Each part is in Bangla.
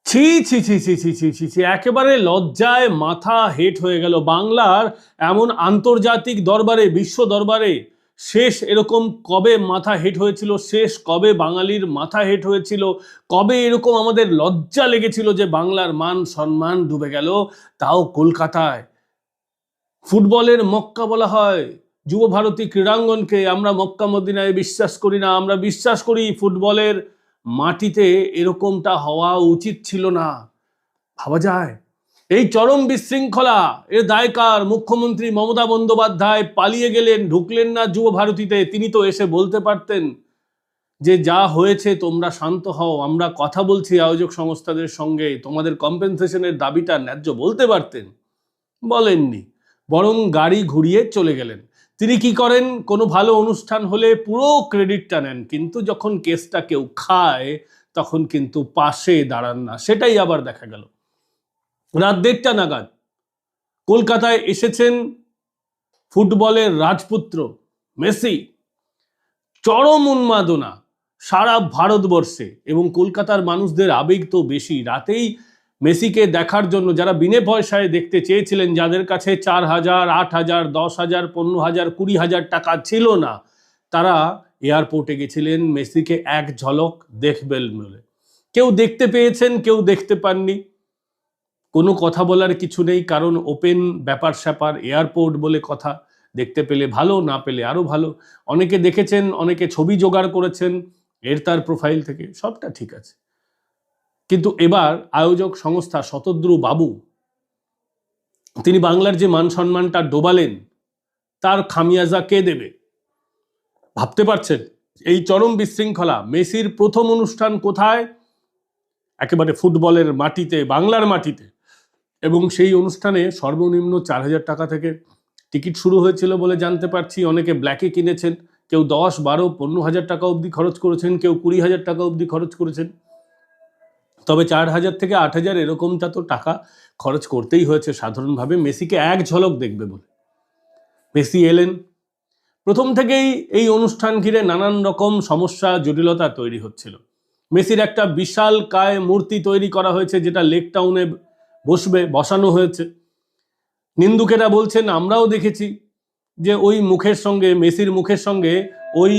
ছি ছি ছি ছি ছি ছি ছি ছি, একেবারে লজ্জায় মাথা হেট হয়ে গেল। বাংলার এমন আন্তর্জাতিক দরবারে, বিশ্ব দরবারে শেষ এরকম কবে মাথা হেট হয়েছিল? শেষ কবে বাঙালির মাথা হেট হয়েছিল? কবে এরকম আমাদের লজ্জা লেগেছিল যে বাংলার মান সম্মান ডুবে গেল? তাও কলকাতায়। ফুটবলের মক্কা বলা হয় যুব ভারতী ক্রীড়াঙ্গনকে। আমরা মক্কা মদিনায় বিশ্বাস করি না, আমরা বিশ্বাস করি ফুটবলের মাটিতে এরকমটা হওয়া উচিত ছিল না। ভাবা যায়? এই চরম বিশৃঙ্খলা এর দায় কার? মুখ্যমন্ত্রী মমতা বন্দ্যোপাধ্যায় পালিয়ে গেলেন, ঢুকলেন না যুব ভারতীতে। তিনি তো এসে বলতে পারতেন যে যা হয়েছে তোমরা শান্ত হও, আমরা কথা বলছি আয়োজক সংস্থাদের সঙ্গে, তোমাদের কম্পেনসেশনের দাবিটা ন্যায্য, বলতে পারতেন। বলেননি, বরং গাড়ি ঘুরিয়ে চলে গেলেন। তিনি কি করেন? কোনো ভালো অনুষ্ঠান হলে পুরো ক্রেডিটটা নেন, কিন্তু যখন কেসটা কেউ খায় তখন কিন্তু পাশে দাঁড়ান না। সেটাই আবার দেখা গেল। রাত 1:30 নাগাদ কলকাতায় এসেছেন ফুটবলের রাজপুত্র মেসি। চরম উন্মাদনা সারা ভারতবর্ষে, এবং কলকাতার মানুষদের আবেগ তো বেশি। রাতেই মেসিকে দেখার জন্য যারা বিনে পয়সায় দেখতে চেয়েছিলেন, যাদের কাছে 4,000, 8,000, 10,000, 15,000, 20,000 টাকা ছিল না, তারা এয়ারপোর্টে গেছিলেন মেসিকে এক ঝলক দেখবেন বলে। কেউ দেখতে পেয়েছেন, কেউ দেখতে পাননি। কোনো কথা বলার কিছু নেই, কারণ ওপেন ব্যাপার স্যাপার, এয়ারপোর্ট বলে কথা। দেখতে পেলে ভালো, না পেলে আরো ভালো। অনেকে দেখেছেন, অনেকে ছবি জোগাড় করেছেন এর তার প্রোফাইল থেকে, সবটা ঠিক আছে। কিন্তু এবার আয়োজক সংস্থা শতদ্রু বাবু, তিনি বাংলার যে মান সম্মানটা ডোবালেন, তার খামিয়াজা কে দেবে? ভাবতে পারছেন? এই চরম বিশৃঙ্খলা। মেসির প্রথম অনুষ্ঠান কোথায়? একেবারে ফুটবলের মাটিতে, বাংলার মাটিতে। এবং সেই অনুষ্ঠানে সর্বনিম্ন 4,000 টাকা থেকে টিকিট শুরু হয়েছিল বলে জানতে পারছি। অনেকে ব্ল্যাকে কিনেছেন, কেউ 10, 12, 15,000 টাকা অবধি খরচ করেছেন, কেউ 20,000 টাকা অবধি খরচ করেছেন। তবে 4,000 থেকে 8,000 এরকমটা তো টাকা খরচ করতেই হয়েছে সাধারণভাবে মেসিকে এক ঝলক দেখবে বলে। মেসি এলেন। প্রথম থেকেই এই অনুষ্ঠান ঘিরে নানান রকম সমস্যা, জটিলতা তৈরি হচ্ছিল। মেসির একটা বিশাল কায় মূর্তি তৈরি করা হয়েছে, যেটা লেক টাউনে বসানো হয়েছে। নিন্দুকেরা বলছেন, আমরাও দেখেছি, যে ওই মুখের সঙ্গে, মেসির মুখের সঙ্গে ওই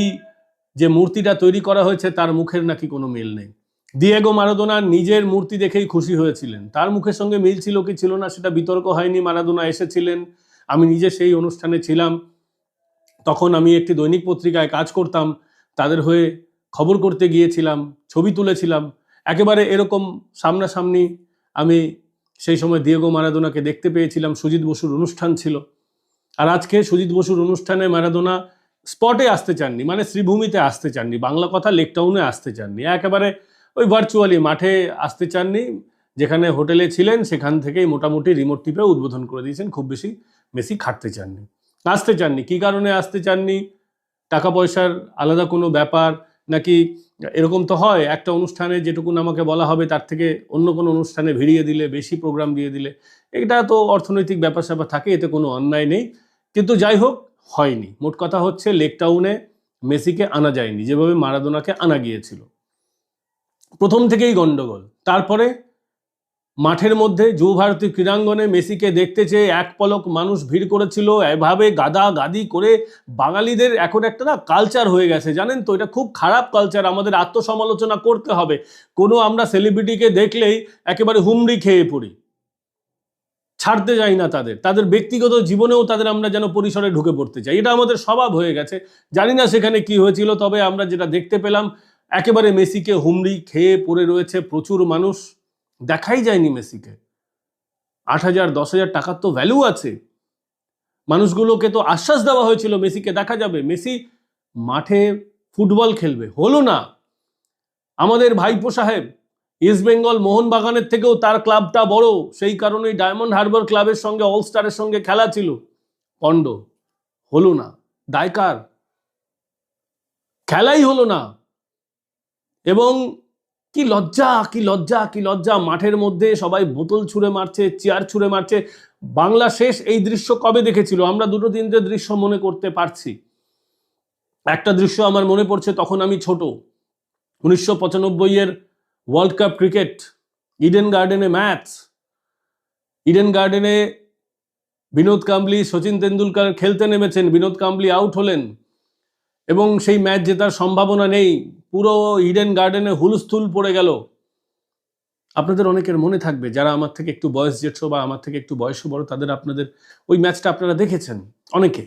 যে মূর্তিটা তৈরি করা হয়েছে তার মুখের নাকি কোনো মিল নেই। দিয়েগো মারাদোনা নিজের মূর্তি দেখেই খুশি হয়েছিলেন, তার মুখের সঙ্গে মিল ছিল কি ছিল না সেটা বিতর্ক হয়নি। মারাদোনা এসেছিলেন, আমি নিজে সেই অনুষ্ঠানে ছিলাম। তখন আমি একটি দৈনিক পত্রিকায় কাজ করতাম, তাদের হয়ে খবর করতে গিয়েছিলাম, ছবি তুলেছিলাম। একেবারে এরকম সামনাসামনি আমি সেই সময় দিয়েগো মারাদোনাকে দেখতে পেয়েছিলাম। সুজিত বসুর অনুষ্ঠান ছিল। আর আজকে সুজিত বসুর অনুষ্ঠানে মারাদোনা স্পটে আসতে চাননি, মানে শ্রীভূমিতে আসতে চাননি, বাংলা কথা লেক টাউনে আসতে চাননি, একেবারে ওই ভার্চুয়ালি মাঠে আসতে চাননি। যেখানে হোটেলে ছিলেন সেখান থেকেই মোটামুটি রিমোট টিপে উদ্বোধন করে দিয়েছেন। খুব বেশি মেসি খাটতে চাননি, আসতে চাননি। কি কারণে আসতে চাননি? টাকা পয়সার আলাদা কোনো ব্যাপার নাকি? এরকম তো হয়, একটা অনুষ্ঠানে যেটুকুন আমাকে বলা হবে তার থেকে অন্য কোনো অনুষ্ঠানে ভিড়িয়ে দিলে, বেশি প্রোগ্রাম দিয়ে দিলে, এটা তো অর্থনৈতিক ব্যাপার স্যাপার থাকে, এতে কোনো অন্যায় নেই। কিন্তু যাই হোক, হয়নি। মোট কথা হচ্ছে লেক টাউনে মেসিকে আনা যায়নি যেভাবে মারাদোনাকে আনা গিয়েছিল। প্রথম থেকেই গন্ডগোল। তারপরে মাঠের মধ্যে যুব ভারতী ক্রীড়াঙ্গনে মেসিকে দেখতে চেয়ে এক পলক মানুষ ভিড় করেছিল। এভাবে গাদা গাদি করে বাঙালিদের এখন একটা না কালচার হয়ে গেছে, জানেন তো? এটা খুব খারাপ কালচার। আমাদের আত্মসমালোচনা করতে হবে। কোনো আমরা সেলিব্রিটিকে দেখলেই একেবারে হুমড়ি খেয়ে পড়ি, ছাড়তে যাই না তাদের। তাদের ব্যক্তিগত জীবনেও তাদের আমরা যেন পরিসরে ঢুকে পড়তে চাই, এটা আমাদের স্বভাব হয়ে গেছে। জানি না সেখানে কি হয়েছিল, তবে আমরা যেটা দেখতে পেলাম, একেবারে মেসিকে হুমড়ি খেয়ে পড়ে রয়েছে প্রচুর মানুষ। দেখাই যায়নি মেসিকে। 8,000, 10,000 টাকার তো ভ্যালু আছে। মানুষগুলোকে তো আশ্বাস দেওয়া হয়েছিল মেসিকে দেখা যাবে, মেসি মাঠে ফুটবল খেলবে, হলো না। আমাদের ভাইপো সাহেব ইস্ট বেঙ্গল মোহনবাগানের থেকেও তার ক্লাবটা বড়, সেই কারণেই ডায়মন্ড হারবার ক্লাবের সঙ্গে, অল স্টারের সঙ্গে খেলা ছিল। পন্ড হলো না। দায় কার? খেলাই হলো না। এবং কি লজ্জা, কি লজ্জা, কি লজ্জা! মাঠের মধ্যে সবাই বোতল ছুঁড়ে মারছে, চেয়ার ছুঁড়ে মারছে। বাংলা শেষ এই দৃশ্য কবে দেখেছিল? আমরা দুটো তিনটে দৃশ্য মনে করতে পারছি। একটা দৃশ্য আমার মনে পড়ছে, তখন আমি ছোট, 1995-এর ওয়ার্ল্ড কাপ ক্রিকেট, ইডেন গার্ডেনে ম্যাচ, ইডেন গার্ডেনে বিনোদ কাম্বলি, সচিন তেন্ডুলকর খেলতে নেমেছেন, বিনোদ কাম্বলি আউট হলেন এবং সেই ম্যাচ জেতার সম্ভাবনা নেই। পুরো ইডেন গার্ডেনে হুলস্থুল পড়ে গেল। আপনাদের অনেকের মনে থাকবে, যারা আমার থেকে একটু বয়স জ্যেষ্ঠ বা আমার থেকে একটু বয়স বড়, তাদের আপনাদের ওই ম্যাচটা আপনারা দেখেছেন অনেকে।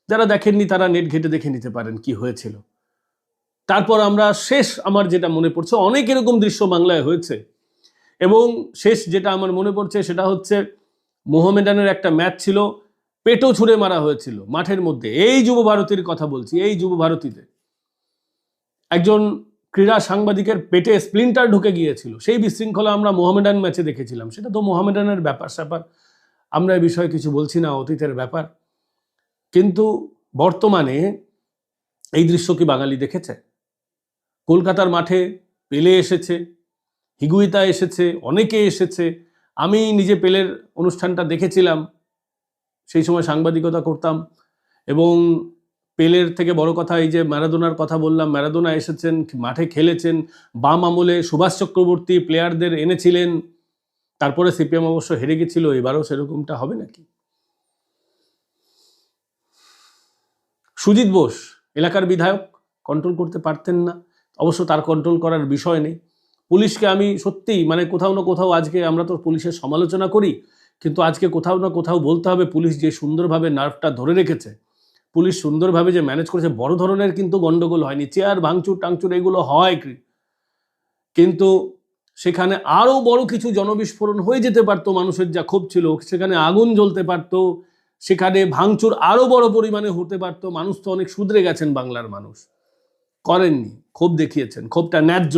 যারা দেখেননি তারা নেট ঘেটে দেখে নিতে পারেন কি হয়েছিল। তারপর আমরা শেষ, আমার যেটা মনে পড়ছে, অনেক এরকম দৃশ্য বাংলায় হয়েছে, এবং শেষ যেটা আমার মনে পড়ছে সেটা হচ্ছে মোহামেডানের একটা ম্যাচ ছিল, পেটো ছুঁড়ে মারা হয়েছিল মাঠের মধ্যে। এই যুব ভারতীর কথা বলছি, এই যুব ভারতীতে একজন ক্রীড়া সাংবাদিকের পেটে স্প্লিন্টার ঢুকে গিয়েছিল। সেই বিশৃঙ্খলা আমরা মোহামেডান ম্যাচে দেখেছিলাম। সেটা তো মোহামেডানের ব্যাপার স্যাপার, আমরা এই বিষয়ে কিছু বলছি না, অতীতের ব্যাপার। কিন্তু বর্তমানে এই দৃশ্য কি বাঙালি দেখেছে? কলকাতার মাঠে পেলে এসেছে, হিগুইতা এসেছে, অনেকে এসেছে। আমি নিজে পেলের অনুষ্ঠানটা দেখেছিলাম, সেই সময় সাংবাদিকতা করতাম। এবং পেলের থেকে বড় কথা, এই যে ম্যারাডোনার কথা বললাম, ম্যারাডোনা এসেছেন, মাঠে খেলেছেন। বাম আমলে সুভাষ চক্রবর্তী প্লেয়ারদের এনেছিলেন, তারপরে সিপিএম অবশ্য হেরে গেছিল। এবারও সেরকমটা হবে নাকি? সুজিত বোস এলাকার বিধায়ক, কন্ট্রোল করতে পারতেন না, অবশ্য তার কন্ট্রোল করার বিষয় নেই। পুলিশকে আমি সত্যিই মানে কোথাও না কোথাও, আজকে আমরা তো পুলিশের সমালোচনা করি, কিন্তু আজকে কোথাও না কোথাও বলতে হবে, পুলিশ যে সুন্দরভাবে নার্ভটা ধরে রেখেছে, পুলিশ সুন্দরভাবে যে ম্যানেজ করেছে। বড় ধরনের কিন্তু গন্ডগোল হয়নি, চেয়ার ভাঙচুর টাংচুর এগুলো হয়, কিন্তু সেখানে আরো বড় কিছু জনবিস্ফোরণ হয়ে যেতে পারতো। মানুষের যা ক্ষোভ ছিল, সেখানে আগুন জ্বলতে পারতো, সেখানে ভাঙচুর আরো বড় পরিমাণে হতে পারতো। মানুষ তো অনেক শুধরে গেছেন, বাংলার মানুষ করেননি, ক্ষোভ দেখিয়েছেন। ক্ষোভটা ন্যায্য,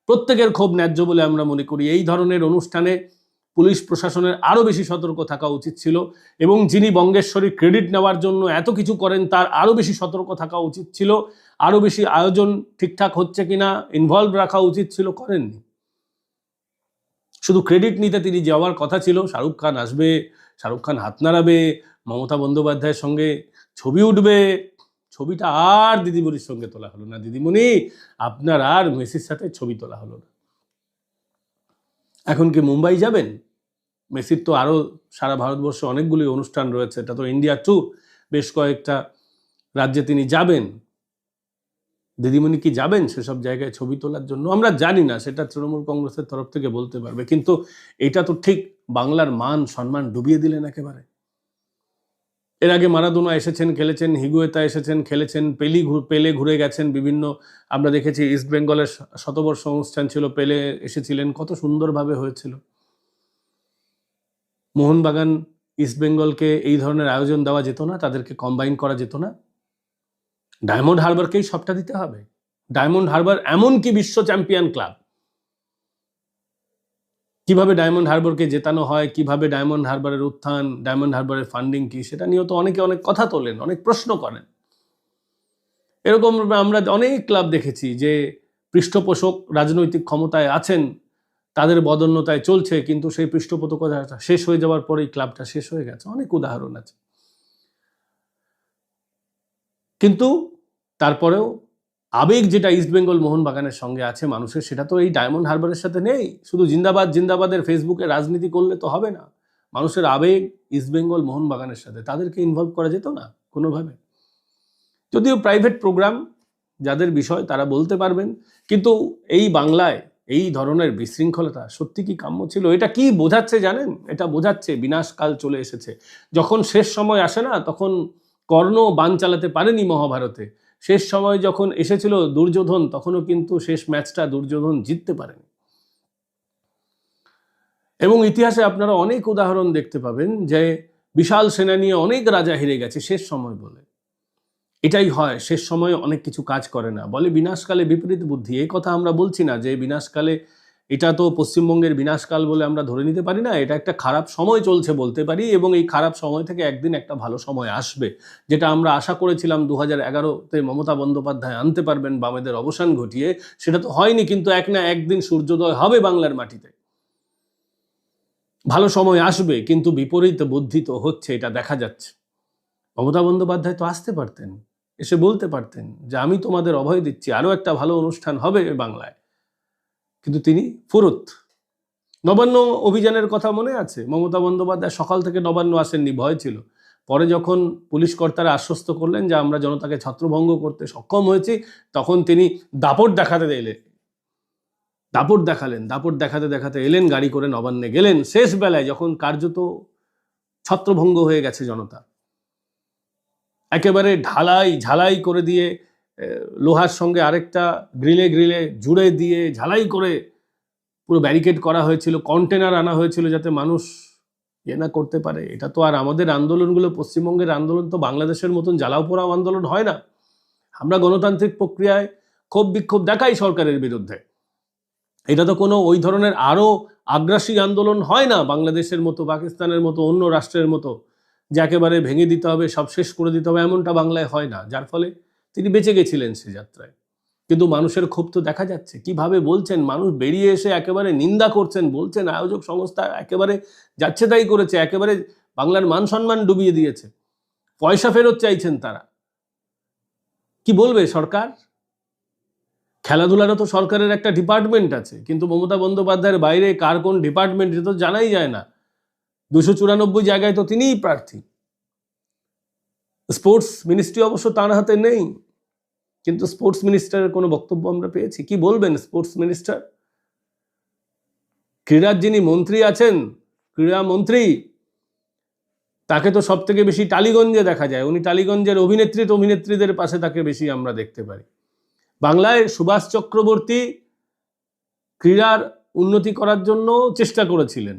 প্রত্যেকের ক্ষোভ ন্যায্য বলে আমরা মনে করি। এই ধরনের অনুষ্ঠানে পুলিশ প্রশাসনের আরো বেশি সতর্ক থাকা উচিত ছিল, এবং যিনি বঙ্গেশ্বরী ক্রেডিট নেওয়ার জন্য এত কিছু করেন তার আরো বেশি সতর্ক থাকা উচিত ছিল, আরো বেশি আয়োজন ঠিকঠাক হচ্ছে কিনা ইনভলভ রাখা উচিত ছিল, করেননি। শুধু ক্রেডিট নিতে তিনি যাওয়ার কথা ছিল, শাহরুখ খান আসবে, শাহরুখ খান হাত নাড়াবে, মমতা বন্দ্যোপাধ্যায়ের সঙ্গে ছবি উঠবে, ছবিটা আর দিদিমণির সঙ্গে তোলা হলো না। দিদিমণি আপনার আর মেসির সাথে ছবি তোলা হলো না। এখন কি মুম্বাই যাবেন? মেসির তো আরো সারা ভারতবর্ষে অনেকগুলি অনুষ্ঠান রয়েছে, এটা তো ইন্ডিয়া ট্যুর, বেশ কয়েকটা রাজ্যে তিনি যাবেন। দিদিমণি কি যাবেন সেসব জায়গায় ছবি তোলার জন্য? আমরা জানি না, সেটা তৃণমূল কংগ্রেসের তরফ থেকে বলতে পারবে, কিন্তু এটা তো ঠিক বাংলার মান সম্মান ডুবিয়ে দিলেন একেবারে। এর আগে মারাদোনা এসেছেন, খেলেছেন, হিগুয়েতা এসেছেন, খেলেছেন, পেলে ঘুরে গেছেন বিভিন্ন। আমরা দেখেছি ইস্ট বেঙ্গলের শতবর্ষ অনুষ্ঠান ছিল, পেলে এসেছিলেন, কত সুন্দরভাবে হয়েছিল। মোহনবাগান ইস্ট বেঙ্গলকে এই ধরনের আয়োজন দেওয়া যেত না? তাদেরকে কম্বাইন করা যেত না? ডায়মন্ড হারবারকেই সবটা দিতে হবে? ডায়মন্ড হারবার এমন কি বিশ্ব চ্যাম্পিয়ন ক্লাব, কিভাবে ডায়মন্ড হারবারকে জেতানো হয়, কিভাবে ডায়মন্ড হারবারের উত্থান, ডায়মন্ড হারবারের ফান্ডিং কি, সেটা নিয়েও তো অনেকে অনেক কথা তোলেন, অনেক প্রশ্ন করেন। এরকম আমরা অনেক ক্লাব দেখেছি যে পৃষ্ঠপোষক রাজনৈতিক ক্ষমতায় আছেন, তাদের বদন্যতায় চলছে, কিন্তু সেই পৃষ্ঠপোষকতা শেষ হয়ে যাওয়ার পরেই ক্লাবটা শেষ হয়ে গেছে। অনেক উদাহরণ আছে। কিন্তু তারপরেও আবেগ যেটা ইস্টবেঙ্গল মোহনবাগানের সঙ্গে আছে মানুষের, সেটা তো এই ডায়মন্ড হারবারের সাথে নেই। শুধু জিন্দাবাদ জিন্দাবাদের ফেসবুকে রাজনীতি করলে তো হবে না। মানুষের আবেগ ইস্টবেঙ্গল মোহনবাগানের সাথে, তাদেরকে ইনভলভ করা যেত না কোনোভাবে? যদিও প্রাইভেট প্রোগ্রাম, যাদের বিষয় তারা বলতে পারবেন, কিন্তু এই বাংলায় এই ধরনের বিশৃঙ্খলতা সত্যি কি কাম্য ছিল? এটা কি বোঝাচ্ছে জানেন? এটা বোঝাচ্ছে বিনাশকাল চলে এসেছে। যখন শেষ সময় আসে না, তখন কর্ণ বান চালাতে পারেনি মহাভারতে। শেষ সময় যখন এসেছিল দুর্যোধন, তখনও কিন্তু শেষ ম্যাচটা দুর্যোধন জিততে পারেনি। এবং ইতিহাসে আপনারা অনেক উদাহরণ দেখতে পাবেন যে বিশাল সেনা নিয়ে অনেক রাজা হেরে গেছে শেষ সময় বলে। এটাই হয়, শেষ সময়ে অনেক কিছু কাজ করে না, বলে বিনাশকালে বিপরীত বুদ্ধি। এই কথা আমরা বলছি না যে বিনাশকালে, এটা তো পশ্চিমবঙ্গের বিনাশকাল বলে আমরা ধরে নিতে পারি না। এটা একটা খারাপ সময় চলছে বলতে পারি, এবং এই খারাপ সময় থেকে একদিন একটা ভালো সময় আসবে, যেটা আমরা আশা করেছিলাম 2011-তে মমতা বন্দ্যোপাধ্যায় আনতে পারবেন বামেদের অবসান ঘটিয়ে। সেটা তো হয়নি, কিন্তু এক না একদিন সূর্যোদয় হবে বাংলার মাটিতে, ভালো সময় আসবে। কিন্তু বিপরীত বুদ্ধি তো হচ্ছে, এটা দেখা যাচ্ছে। মমতা বন্দ্যোপাধ্যায় তো আসতে পারতেন, এসে বলতে পারতেন যে আমি তোমাদের অভয় দিচ্ছি, আরো একটা ভালো অনুষ্ঠান হবে বাংলায়, কিন্তু তিনি ফুরুত, নবান্ন অভিযানের কথা মনে আছে? মমতা বন্দ্যোপাধ্যায় সকাল থেকে নবান্ন আসেননি, ভয় ছিল। পরে যখন পুলিশ কর্তারা আশ্বস্ত করলেন যে আমরা জনতাকে ছত্রভঙ্গ করতে সক্ষম হয়েছি, তখন তিনি দাপট দেখাতে এলেন। দাপট দেখাতে এলেন, গাড়ি করে নবান্নে গেলেন শেষ বেলায়, যখন কার্যত ছত্রভঙ্গ হয়ে গেছে জনতা। একেবারে ঝালাই করে দিয়ে, লোহার সঙ্গে আরেকটা গ্রিলে জুড়ে দিয়ে ঝালাই করে পুরো ব্যারিকেড করা হয়েছিল, কন্টেনার আনা হয়েছিল যাতে মানুষ না করতে পারে। এটা তো আর আমাদের আন্দোলনগুলো, পশ্চিমবঙ্গের আন্দোলন তো বাংলাদেশের মতন জ্বালাও পোড়াও আন্দোলন হয় না। আমরা গণতান্ত্রিক প্রক্রিয়ায় ক্ষোভ বিক্ষোভ দেখাই সরকারের বিরুদ্ধে। এটা তো কোনো ওই ধরনের আরো আগ্রাসী আন্দোলন হয় না বাংলাদেশের মতো, পাকিস্তানের মতো, অন্য রাষ্ট্রের মতো, যে একেবারে ভেঙে দিতে হবে, সব শেষ করে দিতে হবে, এমনটা বাংলায় হয় না। যার ফলে তিনি বেঁচে গেছিলেন সে যাত্রায়। কিন্তু মানুষের ক্ষোভ তো দেখা যাচ্ছে, কিভাবে বলছেন, মানুষ বেরিয়ে এসে একেবারে নিন্দা করছেন, বলছেন আয়োজক সংস্থা একেবারে যাচ্ছে তাই করেছে, একেবারে বাংলার মান সম্মান ডুবিয়ে দিয়েছে, পয়সা ফেরত চাইছেন তারা। কি বলবে সরকার? খেলাধুলারও তো সরকারের একটা ডিপার্টমেন্ট আছে, কিন্তু মমতা বন্দ্যোপাধ্যায়ের বাইরে কার কোন ডিপার্টমেন্ট এটা তো জানাই যায় না। 294 জায়গায় তো তিনিই প্রার্থী। স্পোর্টস মিনিস্ট্রি অবশ্য তার হাতে নেই, কিন্তু স্পোর্টস মিনিস্টারের কোনো বক্তব্য আমরা পেয়েছি? কি বলবেন স্পোর্টস মিনিস্টার? ক্রীড়ার যিনি মন্ত্রী আছেন, ক্রীড়া মন্ত্রী, তাকে তো সব থেকে বেশি টালিগঞ্জে দেখা যায়। উনি টালিগঞ্জের অভিনেত্রীদের পাশে তাকে বেশি আমরা দেখতে পারি। বাংলায় সুভাষ চক্রবর্তী ক্রীড়ার উন্নতি করার জন্য চেষ্টা করেছিলেন,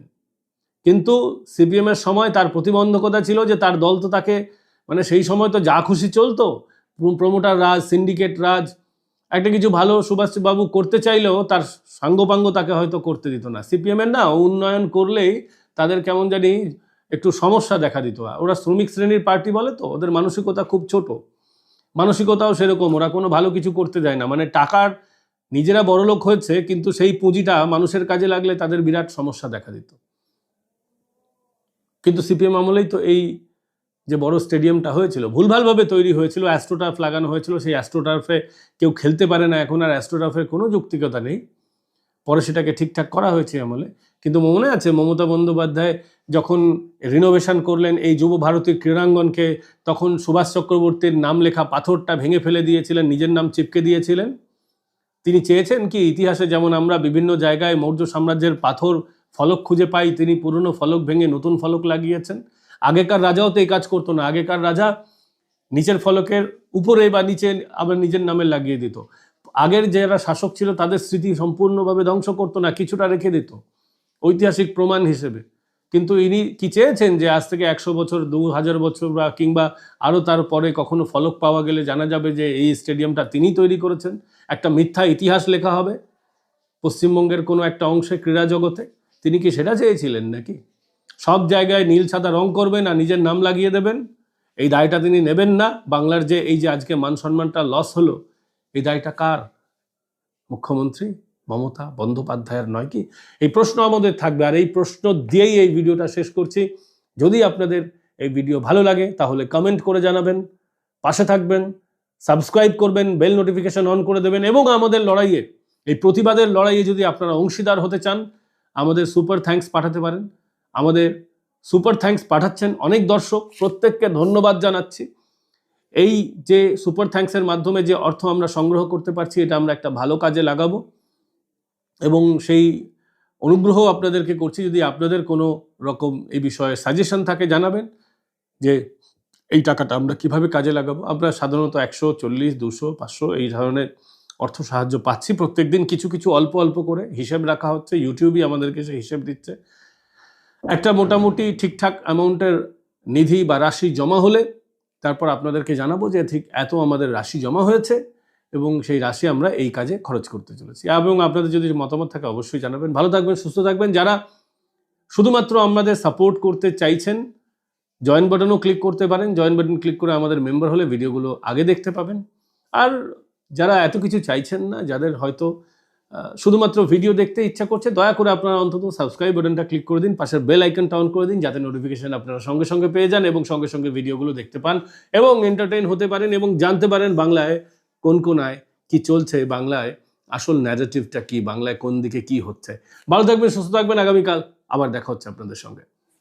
কিন্তু সিপিএম এর সময় তার প্রতিবন্ধকতা ছিল যে তার দল তো তাকে, মানে সেই সময় তো যা খুশি চলতো, প্রমোটার রাজ, সিন্ডিকেট রাজ। একটা কিছু ভালো সুভাষবাবু করতে চাইলেও তার সাঙ্গপাঙ্গ তাকে হয়তো করতে দিত না। সিপিএম এর না উন্নয়ন করলেই তাদের কেমন জানি একটু সমস্যা দেখা দিত। ওরা শ্রমিক শ্রেণীর পার্টি বলে তো, ওদের মানসিকতা খুব ছোট, মানসিকতাও সেরকম, ওরা কোনো ভালো কিছু করতে যায় না। মানে টাকার, নিজেরা বড়লোক হয়েছে কিন্তু সেই পুঁজিটা মানুষের কাজে লাগলে তাদের বিরাট সমস্যা দেখা দিত। কিন্তু সিপিএম আমলেই তো এই যে বড় স্টেডিয়ামটা হয়েছিল, ভুলভালভাবে তৈরি হয়েছিল, অ্যাস্ট্রোটার্ফ লাগানো হয়েছিল, সেই অ্যাস্ট্রোটার্ফে কেউ খেলতে পারে না এখন, আর অ্যাস্ট্রোটার্ফের কোনো যৌক্তিকতা নেই। পরে সেটাকে ঠিকঠাক করা হয়েছে আমলে। কিন্তু মনে আছে মমতা বন্দ্যোপাধ্যায় যখন রিনোভেশন করলেন এই যুব ভারতীর ক্রীড়াঙ্গনকে, তখন সুভাষ চক্রবর্তীর নাম লেখা পাথরটা ভেঙে ফেলে দিয়েছিলেন, নিজের নাম চিপকে দিয়েছিলেন। তিনি চেয়েছেন কি, ইতিহাসে যেমন আমরা বিভিন্ন জায়গায় মৌর্য সাম্রাজ্যের পাথর ফলক খুঁজে পাই, তিনি পুরনো ফলক ভেঙে নতুন ফলক লাগিয়েছেন। আগেকার রাজাও তো এই কাজ করতো না। আগেকার রাজা নিচের ফলকের উপরে বা নিচে আবার নিজের নামে লাগিয়ে দিত। আগের যারা শাসক ছিল তাদের স্মৃতি সম্পূর্ণভাবে ধ্বংস করতো না, কিছুটা রেখে দিত ঐতিহাসিক প্রমাণ হিসেবে। কিন্তু ইনি কি চেয়েছেন যে আজ থেকে 100 বছর, 2000 বছর বা কিংবা আরও তার পরে কখনো ফলক পাওয়া গেলে জানা যাবে যে এই স্টেডিয়ামটা তিনি তৈরি করেছেন। একটা মিথ্যা ইতিহাস লেখা হবে পশ্চিমবঙ্গের কোনো একটা অংশে ক্রীড়া জগতে। তিনি কি সেটা চেয়েছিলেন নাকি? সব জায়গায় নীল সাদা রং করবেন আর নিজের নাম লাগিয়ে দেবেন, এই দায়টা তিনি নেবেন না। বাংলার যে এই যে আজকে মান সম্মানটা লস হলো, এই দায়টা কার? মুখ্যমন্ত্রী মমতা বন্দ্যোপাধ্যায়ের নয় কি? এই প্রশ্ন আমাদের থাকবে, আর এই প্রশ্ন দিয়েই এই ভিডিওটা শেষ করছি। যদি আপনাদের এই ভিডিও ভালো লাগে তাহলে কমেন্ট করে জানাবেন, পাশে থাকবেন, সাবস্ক্রাইব করবেন, বেল নোটিফিকেশন অন করে দেবেন, এবং আমাদের লড়াইয়ে, এই প্রতিবাদের লড়াইয়ে যদি আপনারা অংশীদার হতে চান, আমাদের সুপার থ্যাঙ্কস পাঠাতে পারেন। আমাদের সুপার থ্যাঙ্কস পাঠাচ্ছেন অনেক দর্শক, প্রত্যেককে ধন্যবাদ জানাচ্ছি। এই যে সুপার থ্যাঙ্কসের মাধ্যমে যে অর্থ আমরা সংগ্রহ করতে পারছি, এটা আমরা একটা ভালো কাজে লাগাবো, এবং সেই অনুগ্রহ আপনাদেরকে করছি। যদি আপনাদের কোনো রকম এই বিষয়ে সাজেশন থাকে জানাবেন যে এই টাকাটা আমরা কিভাবে কাজে লাগাবো। আমরা সাধারণত 140, 200, 500 এই ধরনের অর্থ সাহায্য পাচ্ছি প্রত্যেকদিন, কিছু কিছু অল্প অল্প করে হিসেব রাখা হচ্ছে, ইউটিউবই আমাদেরকে সে হিসেব দিচ্ছে। একটা মোটামুটি ঠিকঠাক অ্যামাউন্টের নিধি বা রাশি জমা হলে তারপর আপনাদেরকে জানাবো যে ঠিক এত আমাদের রাশি জমা হয়েছে, এবং সেই রাশি আমরা এই কাজে খরচ করতে চলেছি। এবং আপনাদের যদি মতামত থাকে অবশ্যই জানাবেন। ভালো থাকবেন, সুস্থ থাকবেন। যারা শুধুমাত্র আমাদের সাপোর্ট করতে চাইছেন, জয়েন বাটনও ক্লিক করতে পারেন। জয়েন বাটন ক্লিক করে আমাদের মেম্বার হলে ভিডিওগুলো আগে দেখতে পাবেন। আর যারা এত কিছু চাইছেন না, যাদের হয়তো শুধুমাত্র ভিডিও দেখতে ইচ্ছা করছে, দয়া করে আপনারা অন্তত সাবস্ক্রাইব বাটনটা ক্লিক করে দিন, পাশের বেল আইকনটা অন করে দিন, যাতে নোটিফিকেশন আপনারা সঙ্গে সঙ্গে পেয়ে যান এবং সঙ্গে সঙ্গে ভিডিওগুলো দেখতে পান এবং এন্টারটেইন হতে পারেন এবং জানতে পারেন বাংলায় কোন কোনায় কি চলছে, বাংলায় আসল ন্যারেটিভটা কি, বাংলায় কোন দিকে কি হচ্ছে। ভালো থাকবেন, সুস্থ থাকবেন, আগামীকাল আবার দেখা হচ্ছে আপনাদের সঙ্গে।